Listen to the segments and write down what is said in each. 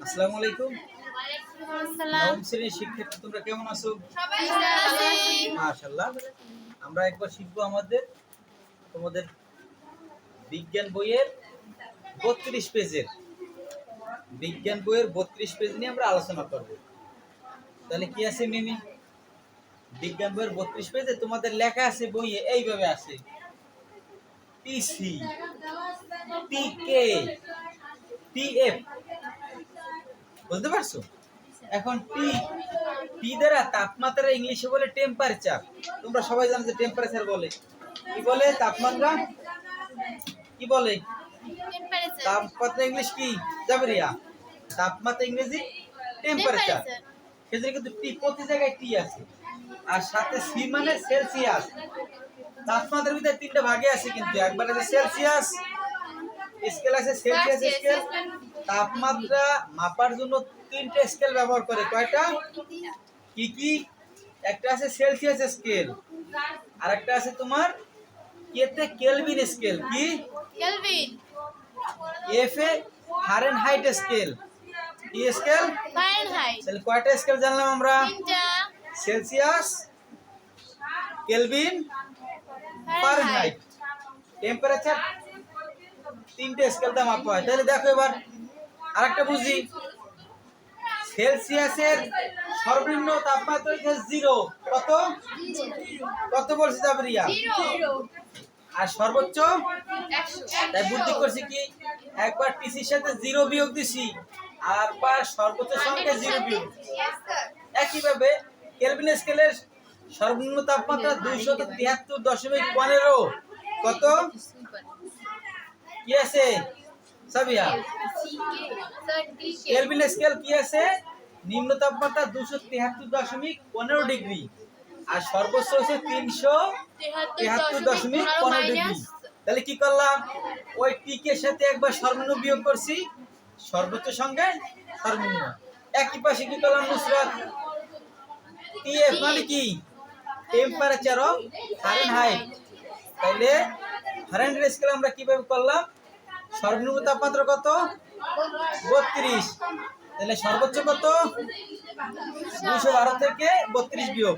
আসসালামু আলাইকুম। ওয়ালাইকুম আসসালাম। নবম শ্রেণীর শিক্ষার্থী, তোমরা কেমন আছো? সবাই ভালো আছি। মাশাআল্লাহ। আমরা একবার শিখবো তোমাদের বিজ্ঞান বইয়ের 32 পেজের পেজ নিয়ে আমরা আলোচনা করব। তাহলে কি আছে মিমি? বিজ্ঞান বইয়ের 32 পেজে তোমাদের লেখা আছে বইয়ে এইভাবে আছে: পিসি, পিকে, পিএফ। বুঝতে পারছো? এখন টি দ্বারা তাপমাত্রা ইংলিশে বলে টেম্পারেচার। তোমরা সবাই জানো যে টেম্পারেচার বলে কি বলে? তাপমাত্রা কি বলে? টেম্পারেচার। তাপমাত্রা ইংলিশ কি জাবরিয়া? তাপমাত্রা ইংরেজি টেম্পারেচার। সেজন্য কিন্তু টি প্রতি জায়গায় টি আছে, আর সাথে সি মানে সেলসিয়াস। তাপমাত্রার ভিতরে তিনটা ভাগে আছে, কিন্তু একবার আছে সেলসিয়াস স্কেল, আছে সেলসিয়াস স্কেল। তাপমাত্রা মাপার জন্য তিনটা স্কেল ব্যবহার করে। কয়টা? কি কি? একটা আছে সেলসিয়াস স্কেল, আর একটা আছে তোমার কেতে কেলভিন স্কেল। কি? Kelvin. F A Fahrenheit scale. কি স্কেল? ফারেনহাইট। তাহলে কয়টা স্কেল জানলাম আমরা? তিনটা। Celsius, Kelvin, Fahrenheit. টেম্পারেচার তিনটে স্কেল দিয়ে মাপা হয়। তাহলে দেখো এবার আরেকটা বুঝি। সেলসিয়াসের সর্বনিম্ন তাপমাত্রা হচ্ছে 0। কত কত বলছি জাবরিয়া? 0। আর সর্বোচ্চ 100। তাই বুদ্ধি করছি কি, একবার টিসির সাথে 0 বিয়োগ দিছি, আর বার সর্বোচ্চ সংখ্যা 0 বিয়োগ। একইভাবে কেলভিন স্কেলের সর্বনিম্ন তাপমাত্রা 273.15। কত? কি আছে সাবিয়া? কেলভিন স্কেল কি আছে? নিম্ন তাপমাত্রা 273.15 ডিগ্রি, আর সর্বোচ্চ হচ্ছে 373.15 ডিগ্রি। তাহলে কি করলাম? ওই টিকের সাথে একবার সর্বনিম্ন বিয়োগ করছি, সর্বোচ্চ সঙ্গে সর্বনিম্ন। একই পাশে কি করলাম নুসরাত? টিএফ মানে কি? Temperature of Fahrenheit. তাইলে ফারেনহাইট স্কেল আমরা কিভাবে করলাম? সর্বনিম্ন তাপমাত্রা কত? 32। তাহলে সর্বোচ্চ কত? 212 থেকে 32 বিয়োগ।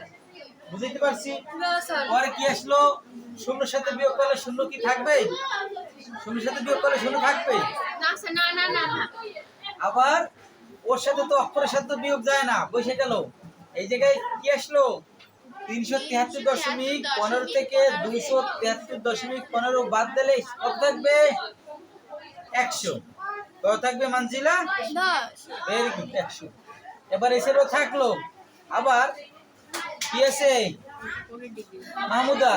বুঝতে পারছি? পরে কি আসলো? শূন্যর সাথে বিয়োগ করলে শূন্য কি থাকবে? শূন্যর সাথে বিয়োগ করলে শূন্য থাকবে না। আবার ওর সাথে তো অক্ষরের সাথে বিয়োগ যায় না, বসে গেল। এই জায়গায় কি আসলো? 373.15 থেকে 273.15 বাদ দিলে কত থাকবে? 100। কত থাকবে মানজিলা? 10। Very good, 100। এবার এসেরও থাকলো। আবার কি আছে মাহমুদা?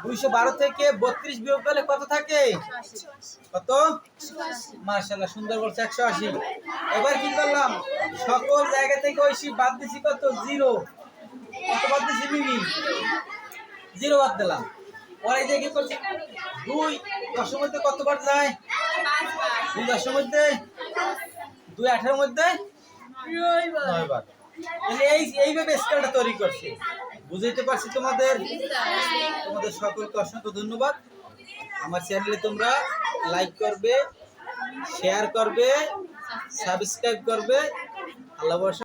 212 থেকে 32 বিয়োগ করলে কত থাকে? কত? মাশাআল্লাহ, সুন্দর বলছে, 180। এবার কি করলাম? সকল জায়গা থেকে ওই বাদ দিছি। কত? 0। কত বাদ দিছি মিমি? 0 বাদ দিলাম। পরে যে কি করছি? 2 10 মধ্যে কতবার যায়? 2 10 মধ্যে 2 18 মধ্যে 9 বার। এইভাবে স্কেলটা তৈরি করছে। বুঝাইতে পারছি তোমাদের? তোমাদের সকলকে অসংখ্য ধন্যবাদ। আমার চ্যানেলে তোমরা লাইক করবে, শেয়ার করবে, সাবস্ক্রাইব করবে। আল্লাহ